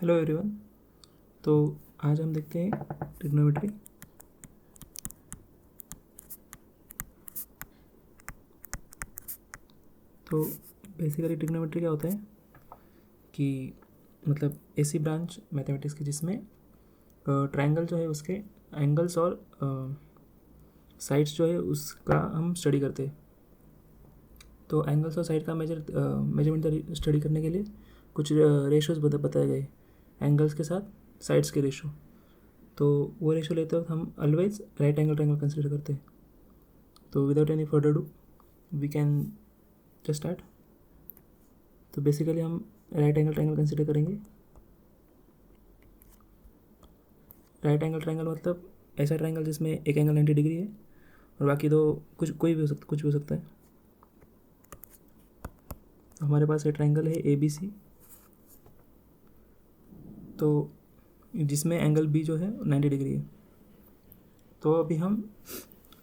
Hello everyone. तो आज हम देखते हैं ट्रिग्नोमेट्री। तो बेसिकली ट्रिग्नोमेट्री क्या होता है कि मतलब ऐसी ब्रांच मैथमेटिक्स की जिसमें ट्रायंगल जो है उसके एंगल्स और साइड्स जो है उसका हम स्टडी करते हैं। तो एंगल्स और साइड का मेजरमेंट स्टडी करने के लिए कुछ रेशोज बताए गए एंगल्स के साथ साइड्स के रेशो। तो वो रेशो लेते वक्त हम always right angle triangle consider करते हैं। तो without any further do we can just start. तो बेसिकली हम राइट एंगल ट्रायंगल कंसिडर करेंगे। राइट एंगल ट्रायंगल मतलब ऐसा ट्रायंगल जिसमें एक एंगल 90 डिग्री है और बाकी दो कुछ भी हो सकता है। तो हमारे पास ये ट्रायंगल है ABC, तो जिसमें एंगल B जो है 90 डिग्री है। तो अभी हम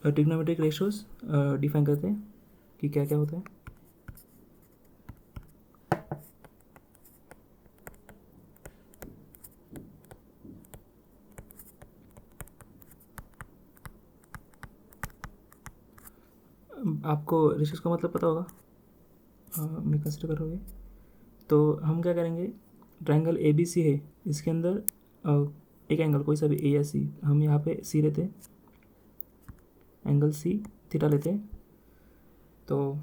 ट्रिग्नोमेट्रिक रेशोज डिफाइन करते हैं कि क्या क्या होता है। आपको रेशोज का मतलब पता होगा, मैं कंसिडर करोगे। तो हम क्या करेंगे, ट्रायंगल ABC है, इसके अंदर एक एंगल कोई सा भी A या C, हम यहाँ पे C लेते हैं, एंगल C थीटा लेते हैं। तो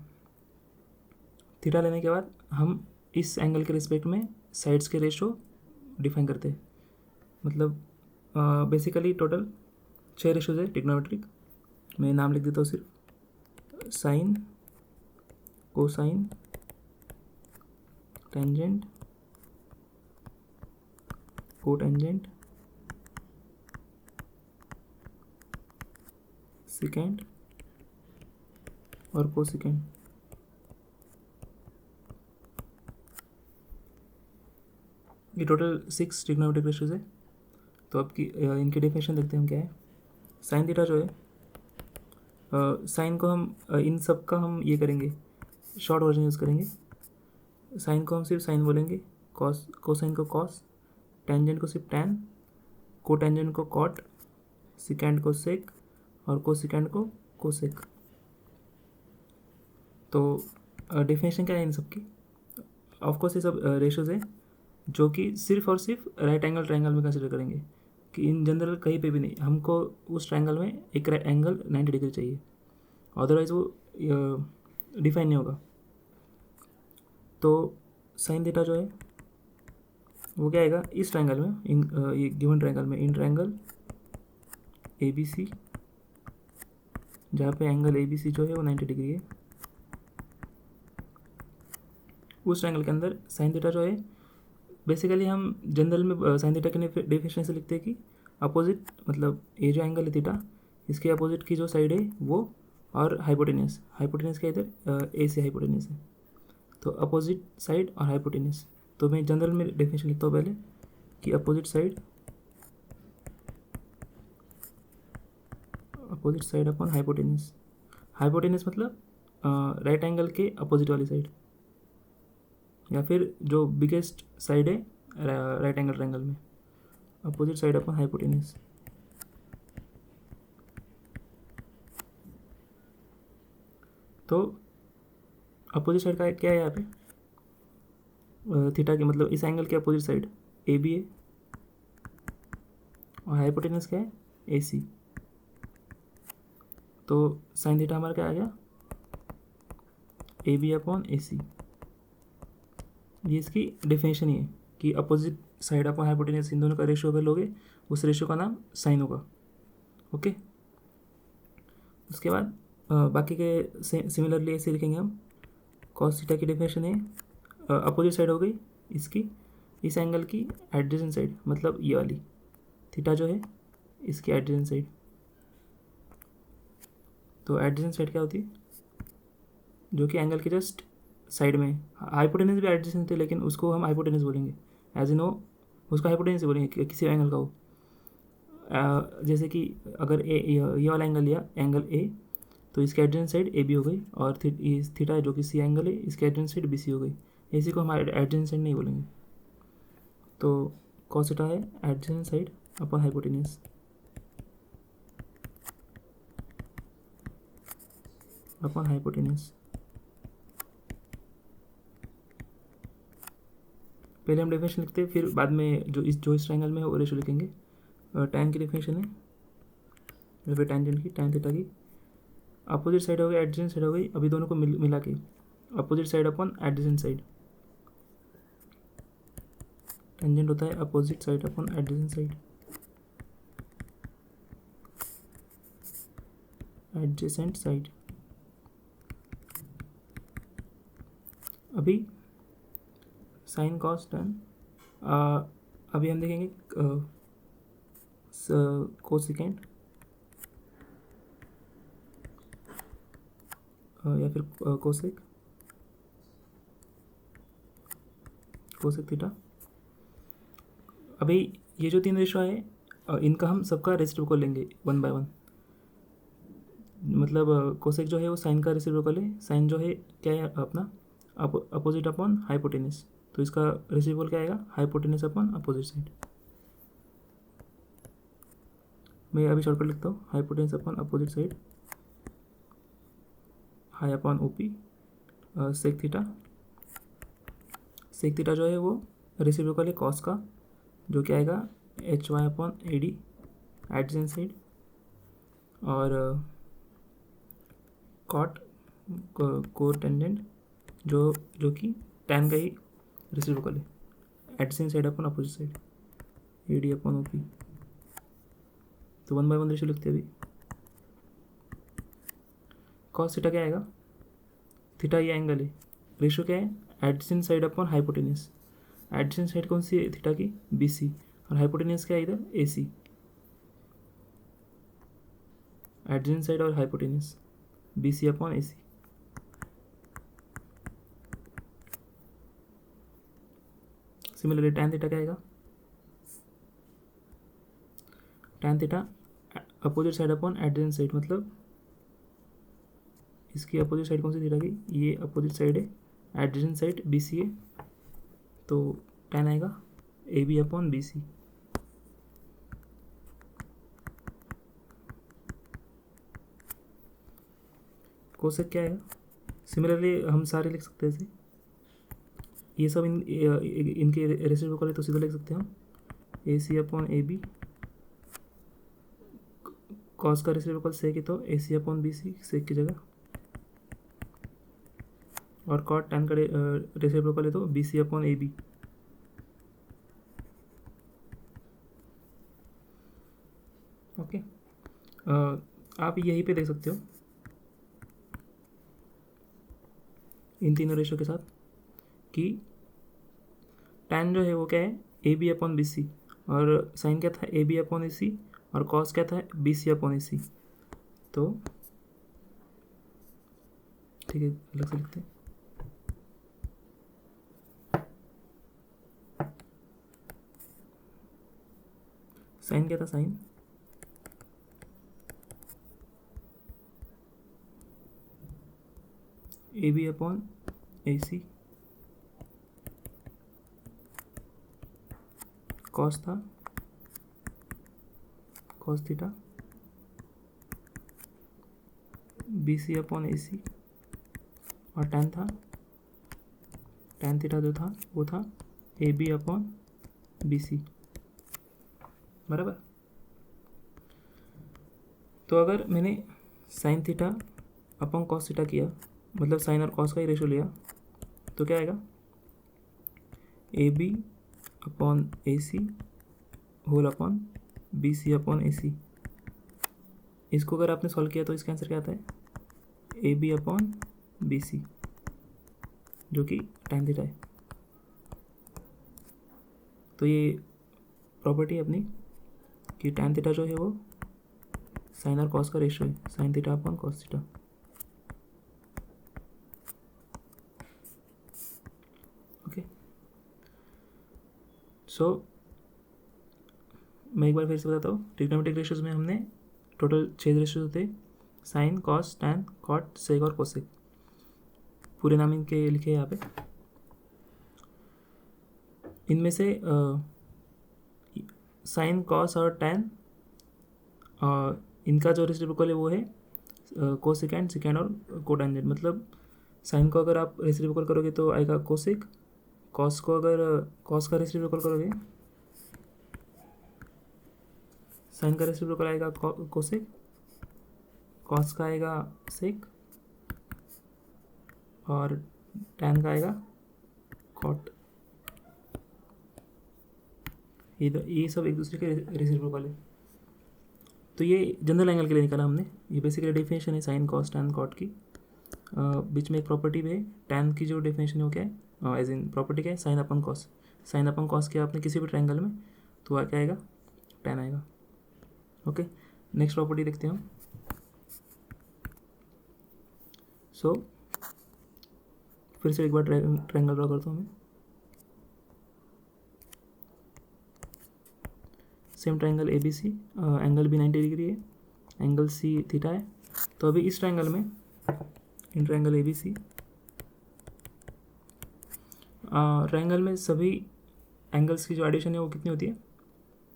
थीटा लेने के बाद हम इस एंगल के रिस्पेक्ट में साइड्स के रेशो डिफाइन करते हैं। मतलब बेसिकली टोटल 6 रेशोज है ट्रिग्नोमेट्रिक। मैं नाम लिख देता हूँ सिर्फ, sine, cosine, tangent, cotangent, secant और कोसिकेंड। ये टोटल 6 ट्रिग्नोमेट्रिक रेशोज है। तो अब की इनकी डेफिनेशन देखते हैं हम क्या है। साइन थीटा जो है, साइन को हम इन सब का हम ये करेंगे, शॉर्ट वर्जन यूज़ करेंगे। साइन को हम सिर्फ साइन बोलेंगे, कॉस कोसाइन को कॉस, टेंजेंट को सिर्फ टैन, कोटेंजेंट को कॉट, सिकेंड को सेक और कोसिकेंड को कोसेक। तो डेफिनेशन क्या है इन सब की। ऑफकोर्स ये सब रेशोज है जो कि सिर्फ और सिर्फ राइट एंगल ट्रायंगल में कंसिडर करेंगे, कि इन जनरल कहीं पे भी नहीं। हमको उस ट्रायंगल में एक एंगल 90 डिग्री चाहिए, अदरवाइज वो डिफाइन नहीं होगा। तो साइन थीटा जो है वो क्या आएगा इस ट्रायंगल में, इन ये गिवन ट्रायंगल में, इन ट्रायंगल ABC, जहाँ पे एंगल ABC जो है वो 90 डिग्री है, उस ट्रायंगल के अंदर साइन थीटा जो है, बेसिकली हम जनरल में साइन थीटा के डेफिनेशन से लिखते हैं कि अपोजिट, मतलब ये जो एंगल है थीटा, इसके अपोजिट की जो साइड है वो, और हाइपोटेनियस, हाइपोटेनियस का इधर ए से हाइपोटेनियस है, तो अपोजिट साइड और हाइपोटेनियस। तो मैं जनरल में डेफिनेशन लिखता हूँ पहले कि opposite side upon hypotenuse. Hypotenuse मतलब राइट एंगल के अपोजिट वाली साइड, या फिर जो बिगेस्ट साइड है राइट एंगल ट्रायंगल में, अपोजिट साइड अपॉन हाइपोटेनियस। तो अपोजिट साइड का क्या है यहाँ पे, थीटा की, मतलब इस एंगल के अपोजिट साइड AB है, और हाइपोटेनस क्या है AC। तो साइन थीटा हमारा क्या आ गया, AB अपॉन AC। ये इसकी डेफिनेशन ही है कि अपोजिट साइड अपॉन हाइपोटेनस, इन दोनों का रेशियो अगर लोगे उस रेशियो का नाम साइन होगा। ओके, उसके बाद बाकी के सिमिलरली ऐसे लिखेंगे हम। कॉस थीटा की डेफिनेशन है, अपोजिट साइड हो गई इसकी, इस एंगल की एडजेसेंट साइड, मतलब ये वाली थीटा जो है इसकी एडजेसेंट साइड। तो एडजेसेंट साइड क्या होती है, जो कि एंगल के जस्ट साइड में। हाइपोटेनस भी एडजेसेंट है, लेकिन उसको हम हाइपोटेनस बोलेंगे, एज इन हो उसको हाइपोटेनस ही बोलेंगे किसी एंगल का हो। जैसे कि अगर ये वाला एंगल लिया, एंगल A, तो इसकी एडजेसेंट साइड AB हो गई, और थीटा जो कि C एंगल है, इसकी एडजेसेंट साइड BC हो गई। इसी को हम एडजेसेंट साइड नहीं बोलेंगे। तो कॉस थीटा है adjacent side upon hypotenuse, upon hypotenuse. पहले हम डेफिनेशन लिखते हैं, फिर बाद में जो इस ट्रायंगल में है वो रेशो लिखेंगे। टैन की डेफिनेशन है या फिर टेंजेंट की, टैन थीटा की अपोजिट साइड हो गई एडजेसेंट साइड हो गई, अभी दोनों को मिला के opposite side upon adjacent side, tangent होता है opposite side upon adjacent side, adjacent side. अभी साइन कॉस टैन, अभी हम देखेंगे कोसेकेंट या फिर कोसेक थीटा। अभी ये जो 3 रेशो है इनका हम सबका रेसिप्रोकल लेंगे 1 बाय 1। मतलब कोसेक जो है वो साइन का रेसिप्रोकल है, साइन जो है क्या है अपना अपोजिट अपॉन हाइपोटेनस, तो इसका रेसिप्रोकल क्या आएगा हाइपोटेनस अपॉन अपोजिट साइड। मैं अभी शॉर्टकट लिखता हूँ, hypotenuse upon opposite side, hy upon OP sec theta. Sec theta जो है वो रेसिप्रोकल है कॉस का, जो क्या आएगा H Y upon A D adjacent side, और कॉट को टेंजेंट जो कि टैन का ही रेसिप्रोकल है adjacent side upon opposite side, A D upon O P. तो 1 बाय 1 रेशो लिखते हैं अभी। कॉस थीटा क्या आएगा, थीटा ये एंगल है, रेशो क्या है adjacent side upon hypotenuse. Adjacent side कौन सी है थीटा की, बी सी, और हाइपोटेन्यूज क्या है इधर ए सी। एडजेसेंट साइड और hypotenuse B C upon A C. Similarly tan theta क्या आएगा, tan theta opposite side upon adjacent side, मतलब इसकी अपोजिट साइड कौन सी थीटा की, ये अपोजिट साइड है, एडजेसेंट साइड बी सी है, तो टैन आएगा A B upon B C. Cosec क्या है, सिमिलरली हम सारे लिख सकते हैं ऐसे, ये सब इनके रेसिप्रोकल है तो सीधा लिख सकते हैं हम ए C upon A B, cos का रेसिप्रोकल सेक है तो ए सी अपॉन बी सी सेक की जगह, और कॉट टैन का रेसिप्रोकल है तो B C upon A B. Okay, आप यहीं पे देख सकते हो इन तीनों रेशो के साथ कि टैन जो है वो क्या है A B upon B C, और साइन क्या था A B upon A C, और कॉस क्या था बी सी अपॉन ए सी। तो ठीक है अलग से लिखते हैं, साइन क्या था sine A B upon A C, cos था cos theta B C upon A C, और टैन था टैन थीटा जो था वो था A B upon B C, बराबर। तो अगर मैंने sine theta upon cos theta किया, मतलब साइन और कॉस का ही रेशो लिया, तो क्या आएगा A B upon A C whole upon B C upon A C. इसको अगर आपने सॉल्व किया तो इसका आंसर क्या आता है A B upon B C, जो कि टैन थीटा है। तो ये प्रॉपर्टी है अपनी कि टैन थीटा जो है वो साइन और कॉस का रेशो है, sine theta upon cos theta. Okay, so मैं एक बार फिर से बताता हूँ, ट्रिग्नोमेट्रिक रेशियोज में हमने टोटल 6 रेशियोज होते हैं, sine cos tan cot sec और कोसेक, पूरे नाम इनके लिखे हैं यहाँ पे। इनमें से साइन कॉस और टैन, इनका जो रेसिप्रोकल है वो है कोसेकेंड, सेकेंड और कोटेंजेंट। मतलब साइन को अगर आप रेसिप्रोकल करोगे तो आएगा कोसेक, कॉस को अगर कॉस का रेसिप्रोकल करोगे, साइन का रेसिप्रोकल आएगा कोसेक, कॉस का आएगा सेक और टैन का आएगा कॉट। ये सब एक दूसरे के रेसिप्रोकल है। तो ये जनरल एंगल के लिए निकाला हमने। ये बेसिकली डेफिनेशन है साइन कॉस टैन कॉट की। बीच में एक प्रॉपर्टी भी है, टैन की जो डेफिनेशन है वो क्या है, एज इन प्रॉपर्टी क्या है, साइन अपन कॉस। साइन अपन कॉस किया आपने किसी भी ट्रायंगल में तो क्या आएगा, टैन आएगा। ओके, नेक्स्ट प्रॉपर्टी देखते हैं हम। सो फिर से एक बार ट्रायंगल ड्रॉ करता हूँ मैं। Same triangle A B C, angle भी 90 डिग्री है, एंगल सी थीटा है। तो अभी इस ट्रायंगल में, in triangle A B C triangle में सभी एंगल्स की जो एडिशन है वो कितनी होती है,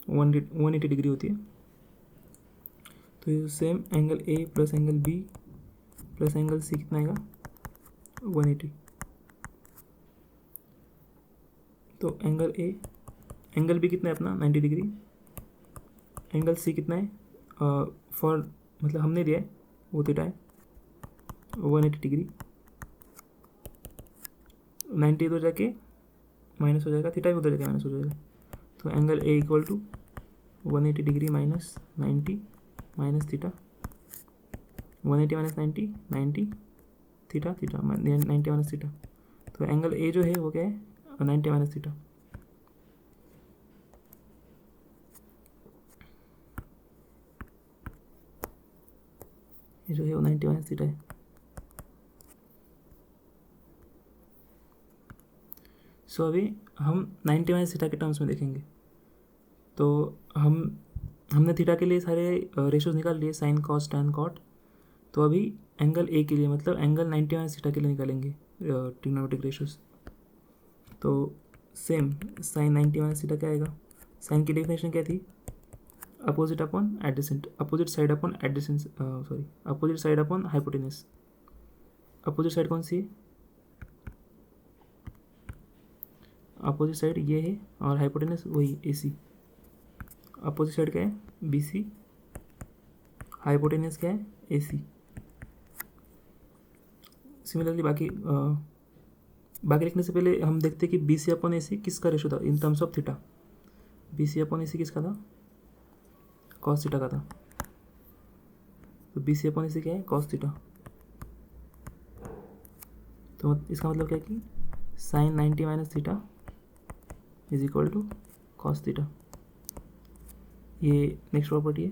180 डिग्री होती है। तो ये same angle A plus angle B plus angle C कितना आएगा, 180। तो एंगल ए, एंगल बी कितना है अपना 90 डिग्री, एंगल सी कितना है फॉर मतलब हमने दिया है वो थीटा है 180 डिग्री। 90 इधर जाके माइनस हो जाएगा, थीटा भी उधर जाके माइनस हो जाएगा। तो angle A equal to 180 degree minus 90 minus theta, 180 minus 90 90 theta theta 90 minus theta. तो एंगल ए जो है वो क्या है, 90 माइनस थीटा। ये जो है वो 90 माइनस थीटा है। सो अभी हम 90 माइनस थीटा के टर्म्स में देखेंगे। तो हमने थीटा के लिए सारे रेशोज निकाल लिए, साइन कॉस टैन कॉट। तो अभी एंगल ए के लिए मतलब एंगल 90 माइनस थीटा के लिए निकालेंगे ट्रिग्नोमेट्रिक रेशोज। तो सेम साइन 90 माइनस थीटा क्या आएगा, साइन की डेफिनेशन क्या थी, opposite upon adjacent, opposite side upon adjacent, sorry opposite side upon hypotenuse. Opposite side कौन सी है, अपोजिट साइड ये है और हाइपोटेनस वही ए सी। अपोजिट साइड क्या है बी सी, हाइपोटेनस क्या है ए सी। सिमिलरली बाकी लिखने से पहले हम देखते हैं कि B C upon A C किसका रेशो था in terms of theta. B C upon A C किसका था, कॉस थीटा का था। तो B C upon A C क्या है, कॉस थीटा। तो इसका मतलब क्या है कि sine 90 minus theta is equal to cos theta. ये नेक्स्ट प्रॉपर्टी है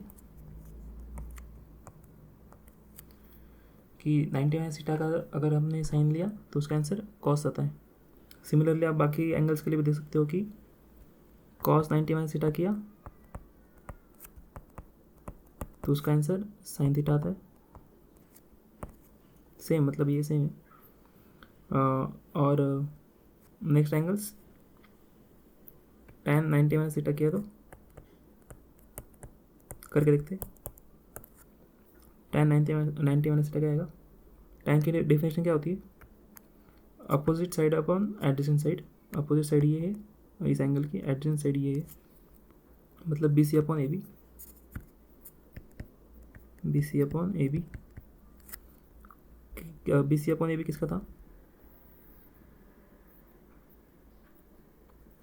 कि 90 माइनस थीटा का अगर हमने साइन लिया तो उसका आंसर कॉस आता है। सिमिलरली आप बाकी एंगल्स के लिए भी देख सकते हो कि कॉस 90 माइनस थीटा किया तो उसका आंसर साइन थीटा आता है। सेम मतलब ये सेम है। और next angles tan 90 minus theta किया तो करके देखते। tan 90 माइनस थीटा क्या आएगा, tan की डेफिनेशन क्या होती है, opposite side upon adjacent side. Opposite side ये है इस एंगल की, एडजेसेंट साइड ये है, मतलब B C upon A B, B C upon A B. B C upon A B किसका था,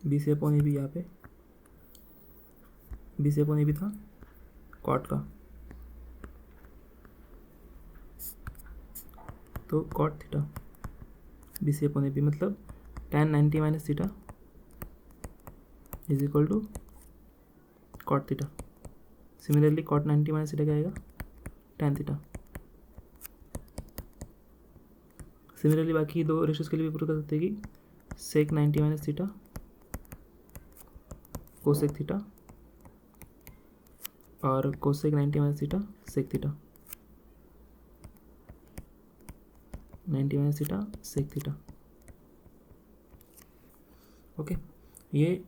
B C upon A B यहाँ पे B C upon A B था कॉट का। तो cot theta B C upon A B मतलब tan 90 minus theta is equal to cot theta. Similarly cot 90 minus theta क्या आएगा, tan थीटा। सिमिलरली बाकी दो रेशोज के लिए भी प्रूव कर सकते हैं कि sec 90 minus theta cosec theta और cosec 90 minus theta sec theta, 90 minus theta sec theta. Okay, ये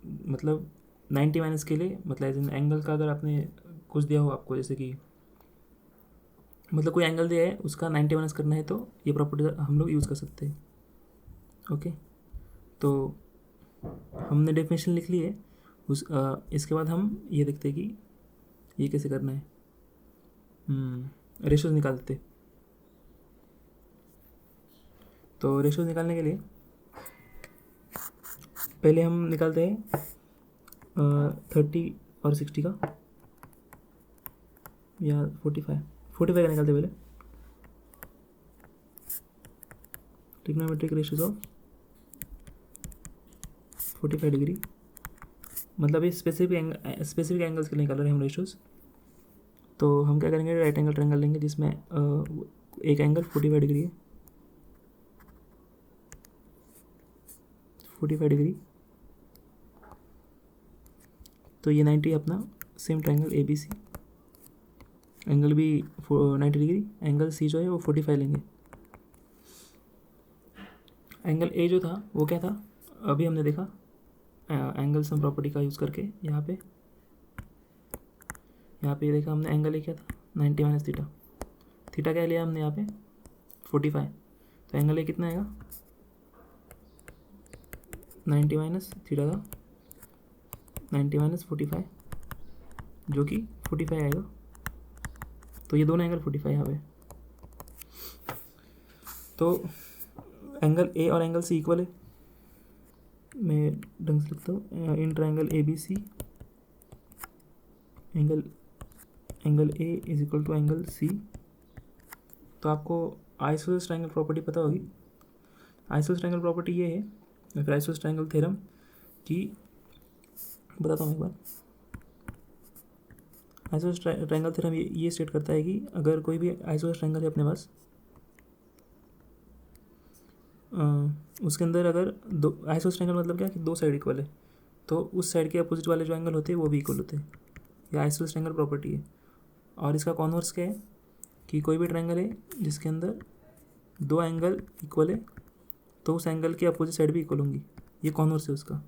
मतलब 90 माइनस के लिए, मतलब एज इन एंगल का अगर आपने कुछ दिया हो आपको, जैसे कि मतलब कोई एंगल दिया है उसका 90 माइनस करना है, तो ये प्रॉपर्टी हम लोग यूज़ कर सकते हैं। ओके, तो हमने डेफिनेशन लिख ली है। इसके बाद हम ये देखते हैं कि ये कैसे करना है। रेशोज निकालते। तो रेशोज निकालने के लिए पहले हम निकालते हैं 30 और 60 का, या 45 का निकालते पहले। ट्रिग्नोमेट्रिक रेशियोज ऑफ 45 डिग्री, मतलब ये स्पेसिफिक एंगल्स के लिए निकाल रहे हैं हम रेशियोज। तो हम क्या करेंगे, राइट एंगल ट्रायंगल लेंगे जिसमें एक एंगल 45 डिग्री है, 45 डिग्री। तो ये 90 अपना same triangle A B C, angle भी 90 डिग्री, एंगल सी जो है वो 45 लेंगे। एंगल ए जो था वो क्या था, अभी हमने देखा एंगल सम प्रॉपर्टी का यूज़ करके, यहाँ पे ये देखा हमने, एंगल ए क्या था 90 माइनस थीटा। थीटा क्या लिया हमने यहाँ पे 45, तो एंगल ए कितना आएगा 90 माइनस थीटा का 90 माइनस 45, जो कि 45 आएगा। तो ये दोनों एंगल 45 यहाँ पे। तो एंगल ए और एंगल सी इक्वल है, मैं ढंग से लिखता हूँ, in triangle A B C angle A is equal to angle C. तो आपको आइसोसेलेस ट्रायंगल प्रॉपर्टी पता होगी। आइसोसेलेस ट्रायंगल प्रॉपर्टी ये है, या फिर आइसोसेलेस ट्रायंगल थ्योरम कि, बताता हूँ एक बार। आइसोसेलेस ट्रायंगल थ्योरम ये स्टेट करता है कि अगर कोई भी आइसोसेलेस ट्रायंगल है अपने पास, उसके अंदर अगर दो आइसोसेलेस ट्रायंगल मतलब क्या कि दो साइड इक्वल है, तो उस साइड के अपोजिट वाले जो एंगल होते हैं वो भी इक्वल होते हैं। ये आइसोसेलेस ट्रायंगल प्रॉपर्टी है। और इसका कॉन्वर्स क्या है कि कोई भी ट्रायंगल है जिसके अंदर दो एंगल इक्वल है, तो उस एंगल की अपोजिट साइड भी इक्वल होंगी। ये कॉन्वर्स है उसका।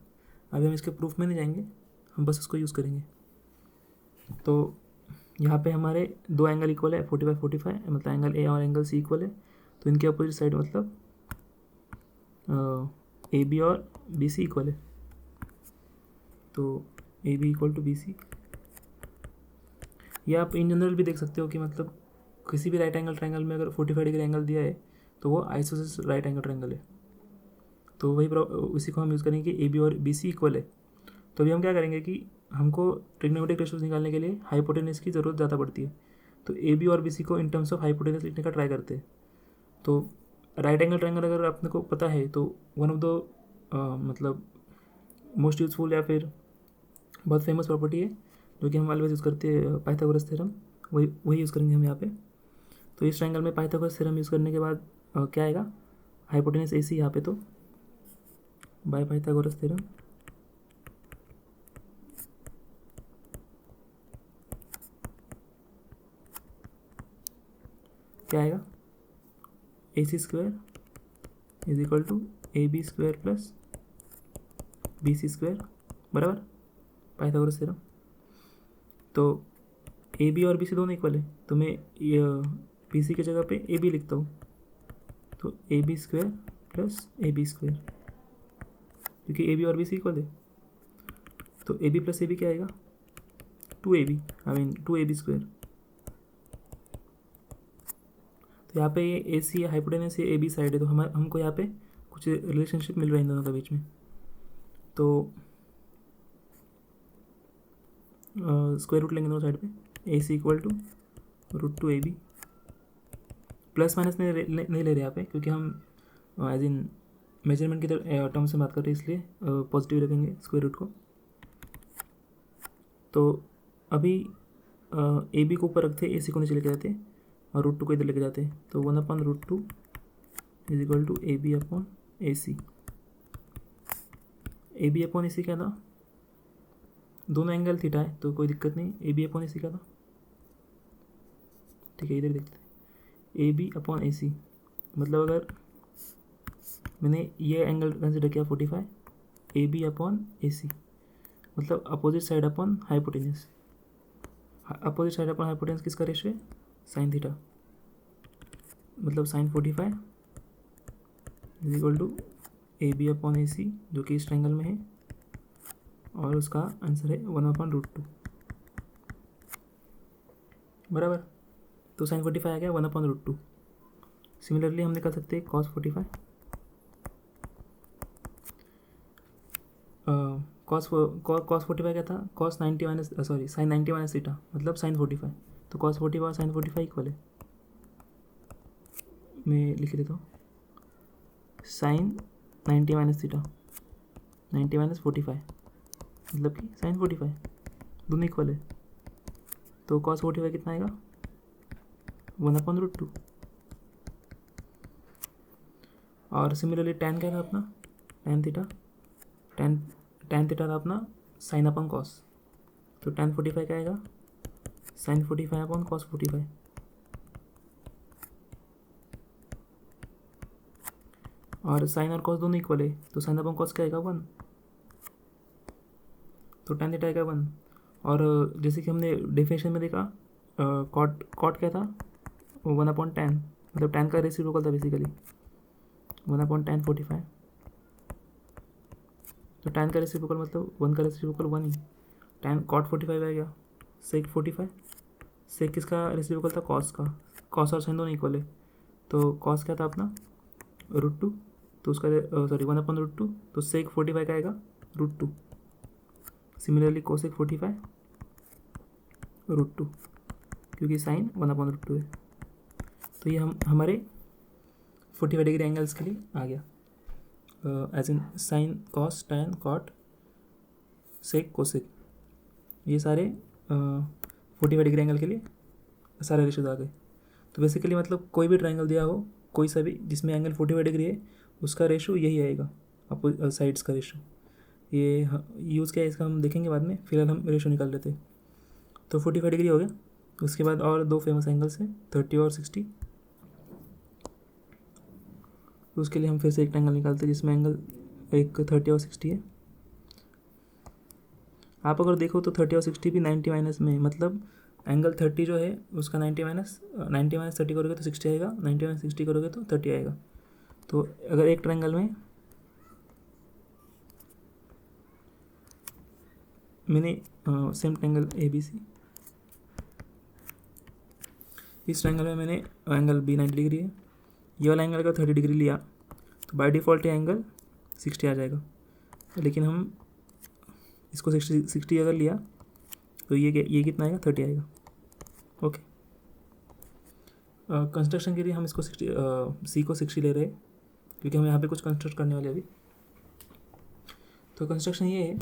अभी हम इसके प्रूफ में नहीं जाएंगे, हम बस उसको यूज़ करेंगे। तो यहाँ पे हमारे दो एंगल इक्वल है 45 मतलब एंगल ए और एंगल सी इक्वल है, तो इनके अपोजिट साइड मतलब ए बी और बी सी इक्वल है। तो A B equal to B C, या आप इन जनरल भी देख सकते हो कि मतलब किसी भी राइट एंगल ट्रायंगल में अगर 45 डिग्री एंगल दिया है तो वो आइसोसेलेस राइट एंगल ट्रायंगल है। तो वही उसी को हम यूज़ करेंगे कि ए बी और बी सी इक्वल है। तो अभी हम क्या करेंगे कि हमको ट्रिग्नोमेट्रिक रेशियोज निकालने के लिए हाइपोटेनस की ज़रूरत ज़्यादा पड़ती है। तो ए बी और बी सी को इन टर्म्स ऑफ हाइपोटेनस लिखने का ट्राई करते हैं। तो राइट एंगल ट्रायंगल अगर आपने को पता है तो वन ऑफ द मतलब मोस्ट यूज़फुल या फिर बहुत फेमस प्रॉपर्टी है जो कि हम ऑलवेज यूज़ करते हैं, पाइथागोरस थ्योरम, वही यूज़ करेंगे हम यहाँ पे। तो इस ट्रायंगल में पाइथागोरस थ्योरम यूज़ करने के बाद क्या आएगा, हाइपोटेनस ए सी यहाँ पे, तो बाय पाइथागोरस थ्योरम क्या आएगा, A C square is equal to A B square plus B C square, बराबर पाइथागोरस थ्योरम। तो ए बी और बी सी दोनों इक्वल है, तो मैं बी सी की जगह पे ए बी लिखता हूँ। तो A B square plus A B square, क्योंकि ए बी और बी सी इक्वल है। तो A B plus A B क्या आएगा, 2ab, I mean 2ab square. तो यहाँ पे ये ए सी हाइपोटेनस ये ए बी साइड है, तो हमको यहाँ पे कुछ रिलेशनशिप मिल रहा है इन दोनों के बीच में। तो स्क्वायर रूट लेंगे दोनों साइड पे, A C equal to √2ab। Plus minus नहीं ले रहे यहाँ पे, क्योंकि हम एज इन मेजरमेंट की टर्म से बात कर रहे हैं, इसलिए पॉजिटिव रखेंगे स्क्वायर रूट को। तो अभी ए बी को ऊपर रखते ए सी को नीचे लेके जाते और √2 को इधर लेके जाते, तो 1/√2 is equal to A B upon A C. A B upon A C क्या था, दोनों एंगल थीटा है तो कोई दिक्कत नहीं। ए बी अपॉन ए सी क्या था, ठीक है इधर देखते हैं। ए बी अपॉन ए सी मतलब अगर मैंने ये एंगल कंसिडर किया 45, ए बी अपॉन ए सी, मतलब opposite side upon hypotenuse. Opposite side upon hypotenuse किसका रेशियो है? Sine theta. मतलब sine 45 is equal to A B upon A C, जो कि इस ट्रायंगल में है, और उसका आंसर है 1/√2 बराबर। तो साइन 45 आ गया 1/√2। सिमिलरली हम निकाल सकते हैं कॉस 45। कॉस 45 क्या था? Cos 90 minus sorry sine 90 minus theta, मतलब साइन 45। तो कॉस 45 और साइन 45 इक्वल है। मैं लिख देता हूँ, साइन 90 माइनस थीटा 90 माइनस 45, मतलब कि साइन 45, दोनों इक्वल है। तो कॉस 45 कितना आएगा? 1/√2। और सिमिलरली टैन क्या था अपना? टैन थीटा, टैन थीटा था अपना साइन अपॉन कॉस। तो टैन 45 क्या आएगा? Sine 45 upon cos 45। और साइन और कॉस दोनों इक्वल है, तो साइन अपॉन कॉस क्या आएगा? 1। तो टैन थीटा आएगा 1। और जैसे कि हमने डेफिनेशन में देखा, कॉट क्या था? 1/tan, मतलब टैन का रेसिप्रोकल था बेसिकली 1/tan 45। तो टैन का रेसिप्रोकल मतलब 1 का रेसिप्रोकल 1 ही। टैन कॉट 45 आ गया, सेक 45। सेक किसका रेसिप्रोकल था? कॉस का। कॉस और साइन दोनों इक्वल है, तो कॉस क्या था अपना? √2। तो उसका सॉरी 1/√2, तो सेक 45 का आएगा √2। सिमिलरली कोसेक 45 √2, क्योंकि साइन 1/√2 है। तो ये हम हमारे 45 डिग्री एंगल्स के लिए आ गया, as in sine cos tan cot sec cosec, ये सारे 45 डिग्री एंगल के लिए सारे रेशियोज आ गए। तो बेसिकली मतलब कोई भी ट्रायंगल दिया हो, कोई सा भी जिसमें एंगल 45 डिग्री है, उसका रेशो यही आएगा, अपोजिट साइड्स का रेशो। ये यूज़ क्या है इसका हम देखेंगे बाद में, फिलहाल हम रेशो निकाल लेते हैं। तो 45 डिग्री हो गया। उसके बाद और दो फेमस एंगल्स हैं 30 और 60। तो उसके लिए हम फिर से एक ट्रायंगल निकालते हैं जिसमें एंगल एक 30 और 60 है। आप अगर देखो तो 30 और 60 भी 90 माइनस में है, मतलब एंगल 30 जो है उसका 90 माइनस 30 करोगे तो 60 आएगा, 90 माइनस 60 करोगे तो 30 आएगा। तो अगर एक ट्रायंगल में मैंने सेम ट्रायंगल ABC, इस ट्रायंगल में मैंने एंगल B 90 डिग्री है, ये वाला एंगल अगर 30 डिग्री लिया तो बाय डिफ़ॉल्ट ये एंगल 60 आ जाएगा। लेकिन हम इसको 60 अगर लिया तो ये कितना आएगा? 30 आएगा। ओके, कंस्ट्रक्शन के लिए हम इसको 60 C को 60 ले रहे हैं, क्योंकि हम यहाँ पे कुछ कंस्ट्रक्ट करने वाले अभी। तो कंस्ट्रक्शन ये है,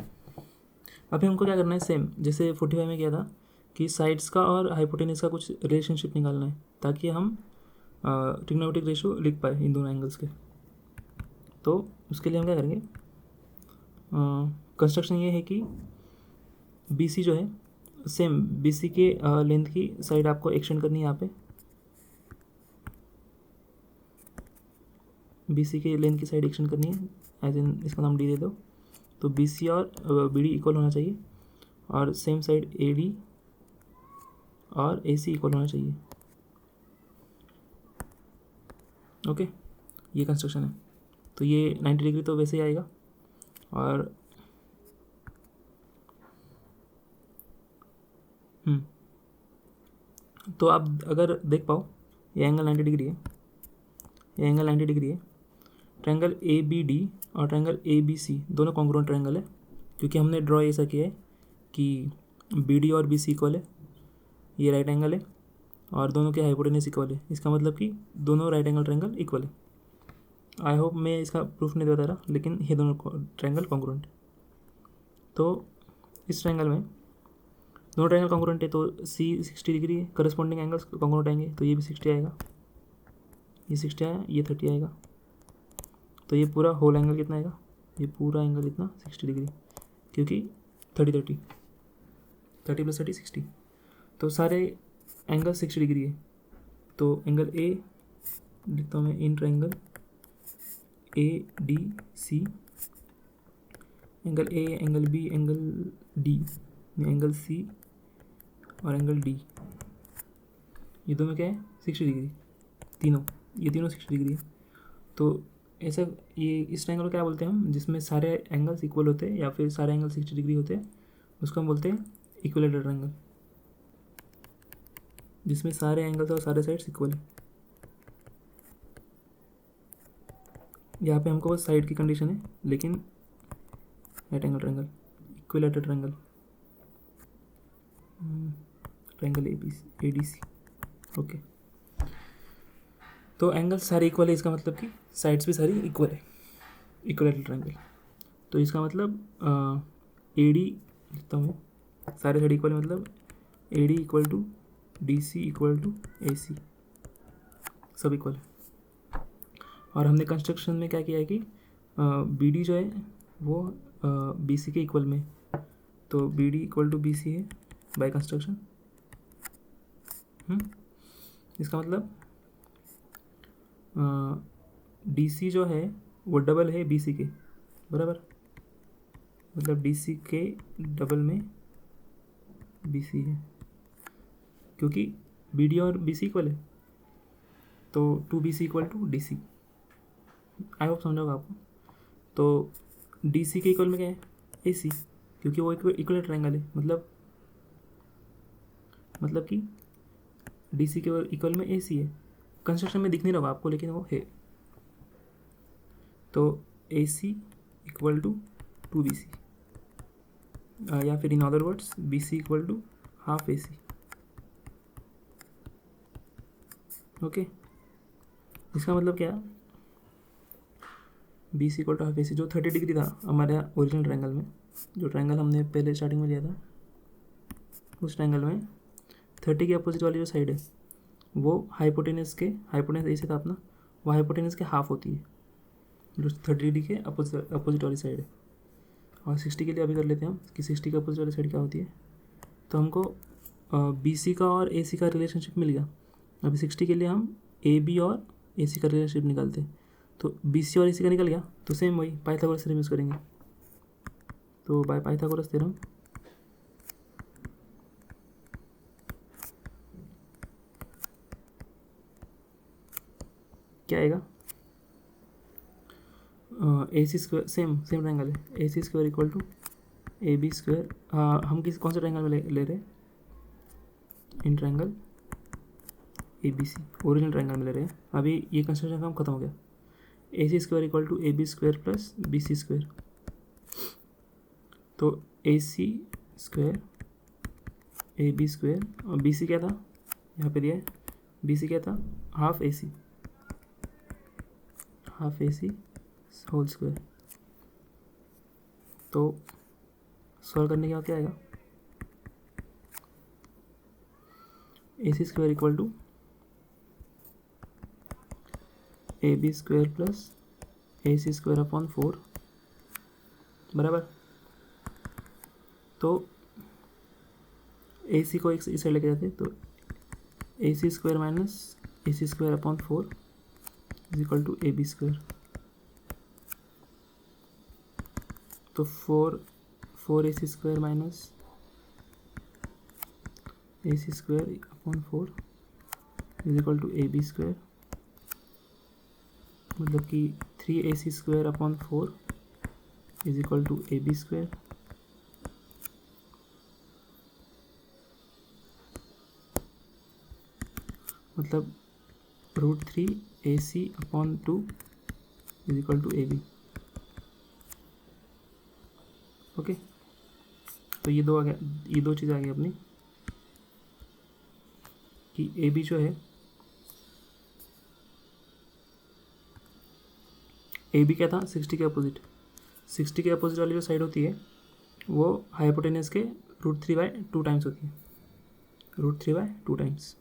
अभी हमको क्या करना है, सेम जैसे 45 में किया था कि साइड्स का और हाइपोटेन्यूज का कुछ रिलेशनशिप निकालना है, ताकि हम ट्रिग्नोमेट्रिक रेशियो लिख पाए इन दोनों एंगल्स के। तो उसके लिए हम क्या करेंगे, कंस्ट्रक्शन ये है कि BC जो है, सेम BC के लेंथ की साइड आपको एक्सटेंड करनी है यहाँ पे। BC के लेंथ की साइड एक्सटेंड करनी है, एज इन इसका नाम D दे दो। तो BC और BD इक्वल होना चाहिए, और सेम साइड AD और AC इक्वल होना चाहिए। ओके, ये कंस्ट्रक्शन है। तो ये 90 डिग्री तो वैसे ही आएगा। और तो आप अगर देख पाओ, ये एंगल 90 डिग्री है, ये एंगल 90 डिग्री है। ट्रायंगल ABD और ट्रायंगल ABC दोनों कॉन्ग्रुएंट ट्रायंगल है, क्योंकि हमने ड्रॉ ऐसा किया है कि BD और BC इक्वल है, ये राइट एंगल है, और दोनों के हाइपोटेन्यूज इक्वल है। इसका मतलब कि दोनों राइट एंगल ट्रायंगल इक्वल है। आई होप मैं इसका प्रूफ नहीं बता रहा, लेकिन ये दोनों ट्रायंगल कॉन्ग्रुएंट है। तो इस ट्रायंगल में दोनों ट्रायंगल कॉन्ग्रुएंट है, तो C 60 डिग्री है, करस्पॉन्डिंग एंगल्स कॉन्ग्रुएंट आएंगे, तो ये भी 60 आएगा, ये 60 आया, ये 30 आएगा। तो ये पूरा होल एंगल कितना आएगा? ये पूरा एंगल इतना 60 डिग्री, क्योंकि 30 + 30 60। तो सारे एंगल 60 डिग्री है। तो एंगल A लिखता हूँ मैं, in triangle ADC, angle A, angle B, angle D, angle C और एंगल डी, ये दोनों क्या है 60 डिग्री, ये तीनों 60 डिग्री है। तो ऐसा ये इस ट्रायंगल को क्या बोलते हैं हम, जिसमें सारे एंगल्स इक्वल होते हैं या फिर सारे एंगल 60 डिग्री होते हैं, उसको हम बोलते हैं इक्विलेटरल ट्रायंगल, जिसमें सारे एंगल्स और सारे साइड्स इक्वल है। यहाँ पे हमको बस साइड की कंडीशन है, लेकिन right angle triangle, equilateral triangle, triangle A D C. Okay, तो एंगल्स सारे इक्वल है, इसका मतलब कि साइड्स भी सारी इक्वल है, इक्विलेटरल ट्रायंगल। तो इसका मतलब ए डी लिखता हूँ, सारे साइड इक्वल है, मतलब A D equal to D C equal to A C, सब इक्वल है। और हमने कंस्ट्रक्शन में क्या किया है कि बी डी जो है वो बी सी के इक्वल में, तो B D equal to B C है बाय कंस्ट्रक्शन। इसका मतलब डी सी जो है वो डबल है बी सी के, बराबर, मतलब डी सी के डबल में बी सी है, क्योंकि बी डी और बी सी इक्वल है, तो two B C equal to D C. I hope समझा होगा आपको। तो डी सी के इक्वल में क्या है ए सी, क्योंकि वो इक्वल ट्रायंगल है, मतलब कि डी सी के इक्वल में ए सी है। कंस्ट्रक्शन में दिख नहीं रहा आपको, लेकिन वो है। तो A C equal to two B C, या फिर in other words B C equal to half A C. Okay, इसका मतलब क्या, B C equal to half A C, जो 30 डिग्री था हमारे ओरिजिनल ट्रायंगल में, जो ट्रायंगल हमने पहले स्टार्टिंग में लिया था, उस ट्रायंगल में 30 के अपोजिट वाली जो साइड है वो हाइपोटेनस ऐसे था अपना, वो हाइपोटेनस के हाफ होती है, जो 30 डिग्री के अपोजिट वाली साइड है। और 60 के लिए अभी कर लेते हैं हम कि 60 के अपोजिट वाली साइड क्या होती है। तो हमको बी सी का और ए सी का रिलेशनशिप मिल गया। अभी 60 के लिए हम ए बी और ए सी का रिलेशनशिप निकालते हैं, तो बी सी और ए सी का निकल गया, तो सेम वही पाइथागोरस थ्योरम यूज़ करेंगे। तो बाय पाइथागोरस थ्योरम क्या आएगा, A C square, same triangle है, A C square equal to A B square. हम कौन से ट्रायंगल में ले रहे हैं, in triangle A B C, original triangle में ले रहे हैं। अभी ये कंस्ट्रक्शन काम खत्म हो गया। A C square equal to A B square plus B C square. तो A C square A B square, और बी सी क्या था यहाँ पे दिया है, बी सी क्या था half A C whole square. तो सॉल्व करने के बाद क्या आएगा, A C square equal to A B square plus A C square upon 4, बराबर। तो ए सी को एक इस साइड लेके जाते हैं, तो A C square minus A C square upon 4 is equal to A B square. तो 4 A C square minus A C square upon 4 is equal to A B square, मतलब कि 3 A C square upon 4 is equal to A B square. मतलब √3 A C upon 2 is equal to A B. Okay, तो ये दो चीज़ आ गई अपनी, कि A B जो है, ए बी क्या था 60 के अपोजिट, 60 के अपोजिट वाली जो साइड होती है वो हाइपोटेनस के √3/2 टाइम्स होती है, √3/2 टाइम्स।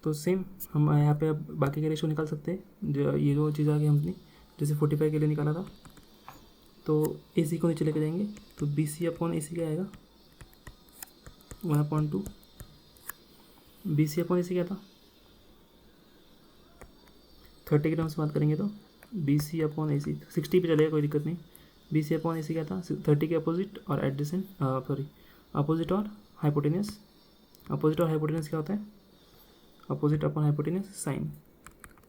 तो सेम हम यहाँ पे अब बाकी के रेशो निकाल सकते हैं। ये जो चीज़ आ गई हमने, जैसे 45 के लिए निकाला था, तो ए सी को नीचे लेके जाएंगे, तो B C upon A C क्या आएगा 1/2। B C upon A C क्या था 30 के टर्म्स बात करेंगे, तो बी सी अपॉन ए सी 60 पे चलेगा, कोई दिक्कत नहीं। B C upon A C क्या था, 30 के अपोजिट और एडजेसेंट, सॉरी अपोजिट और हाइपोटेनियस। अपोजिट और हाइपोटेनियस क्या होता है, अपोजिट अपॉन हाइपोटेनियस साइन,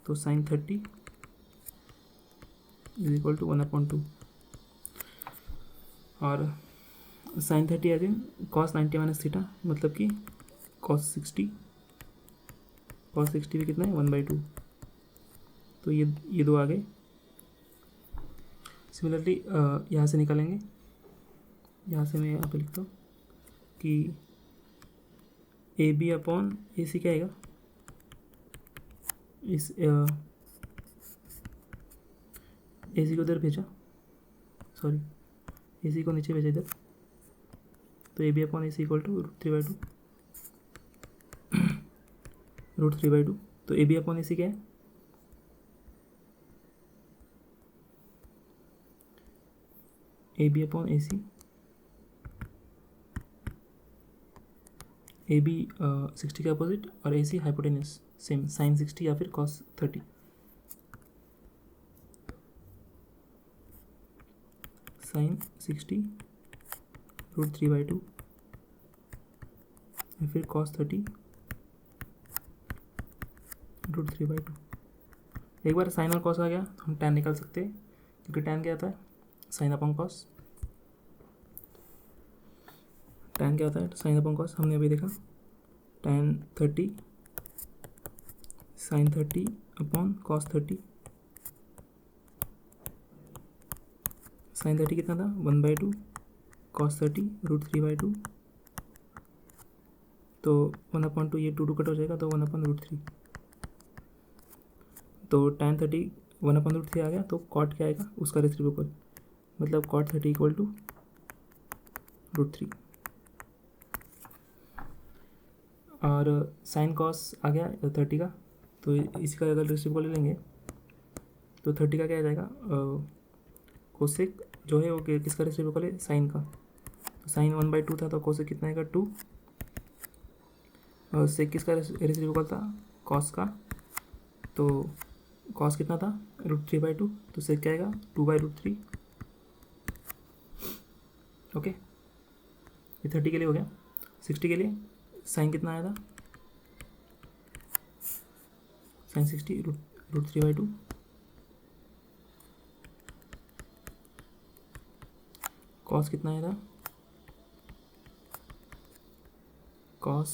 तो साइन 30 इज इक्वल टू 1/2 और sine 30 as in cos 90 minus theta, मतलब कि कॉस 60, कॉस 60 भी कितना है 1/2, तो ये दो आ गए। सिमिलरली यहाँ से निकालेंगे, यहाँ से मैं यहाँ पे लिखता हूँ कि ए बी अपॉन ए सी क्या आएगा, इस ए सी को इधर भेजा, सॉरी ए सी को नीचे भेजा इधर, तो A B upon A C equal to √3/2, √3/2। तो A B upon A C क्या है, A B upon A C, A B 60 का अपोजिट और A C hypotenuse, same sine 60 या फिर कॉस 30, साइन 60 √3/2 या फिर कॉस 30 √3/2। एक बार साइन और कॉस आ गया हम टैन निकाल सकते हैं, क्योंकि टैन क्या आता है, साइन अपॉन कॉस, टैन क्या होता है, साइन अपॉन कॉस, हमने अभी देखा tan 30 sine 30 upon cos 30, sine 30 कितना था 1/2, कॉस 30 √3/2, तो 1/2 ये 2 कट हो जाएगा, तो 1/√3, तो टैन 30 1/√3 आ गया, तो कॉट क्या आएगा उसका रेसिप्रोकल, मतलब कॉट 30 इक्वल टू √3, और साइन कॉस आ गया 30 का, तो इसी का अगर रेसिप्रोकल लेंगे तो 30 का क्या आ जाएगा, कोसेक जो है वो किसका रेसिप्रोकल है, साइन का, तो साइन 1/2 था, तो कोसेक कितना आएगा 2, और सेक किसका रेसिप्रोकल था, कॉस का, तो कॉस कितना था √3/2, तो सेक क्या आएगा 2/√3। ओके, ये 30 के लिए हो गया। 60 के लिए साइन कितना आया था, साइन 60 √3/2, कॉस कितना आया था, कॉस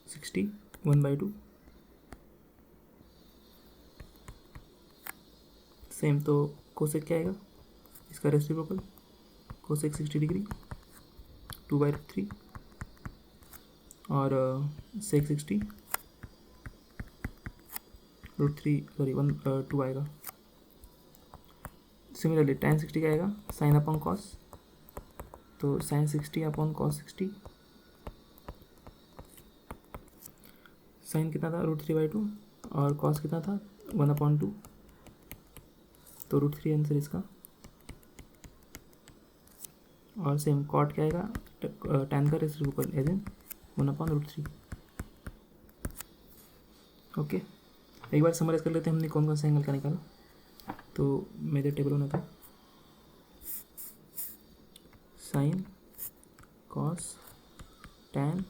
60 1/2, सेम, तो कोसेक क्या आएगा इसका रेसिप्रोकल, कोसेक 60 डिग्री 2/3, और सेक 60 √3 सॉरी 2 आएगा। सिमिलरली tan 60 क्या आएगा, साइन अपॉन कॉस, तो साइन 60 अपॉन कॉस 60, साइन कितना था √3/2 और कॉस कितना था 1/2, तो √3 आंसर इसका, और सेम कॉट क्या आएगा, टैन का रेसिप्रोकल एज इन 1/√3। ओके, एक बार समराइज कर लेते हैं हमने कौन कौन सा एंगल का निकाला, तो मेरे टेबल में था sign, cos, tan,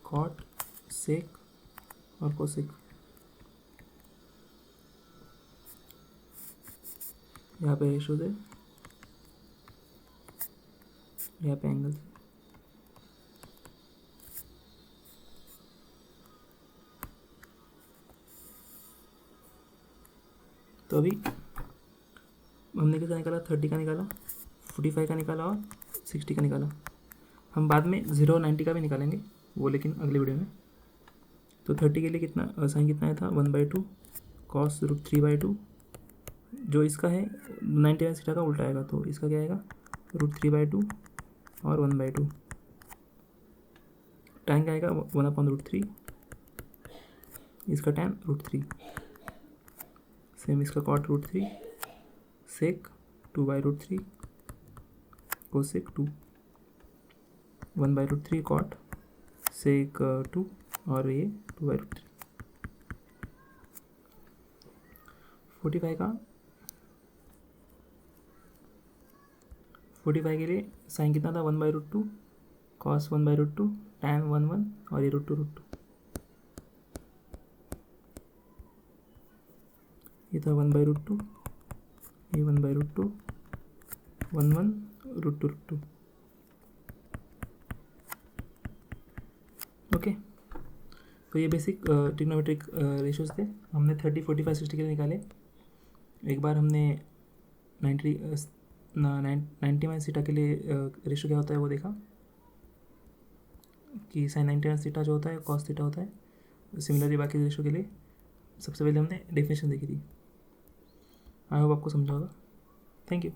cot, sec और कोसेक। यहाँ पे रेशोज है, यहाँ पे एंगल, तो अभी हमने कितना निकाला, 30 का निकाला, 45 का निकाला और 60 का निकाला। हम बाद में 0 और 90 का भी निकालेंगे, वो लेकिन अगले वीडियो में। तो 30 के लिए कितना साइन कितना आया था 1/2, कॉस √3/2, जो इसका है 90 माइनस थीटा का उल्टा आएगा, तो इसका क्या आएगा √3/2 और 1/2, टैन क्या आएगा 1/√3, इसका टैन √3, सेम इसका कॉट √3, सेक 2/√3, कोसेक 2, 1/√3 कॉट, सेक 2 और ये 2/√3। 45 का 45 के लिए साइन कितना था 1/√2, कॉस 1/√2, टैन 1/1 और ये √2 ये था 1/√2, ये 1/√2, 1/1 √2। ओके, तो ये बेसिक ट्रिग्नोमेट्रिक रेशियोज थे। हमने 30, 45, 60 के लिए निकाले। एक बार हमने 90 - θ के लिए रेशियो क्या होता है वो देखा कि sin 90 - θ जो होता है cos θ होता है। सिमिलरली बाकी रेशियो के लिए सबसे पहले हमने डेफिनेशन देखी थी। आई होप आपको समझा होगा। Thank you.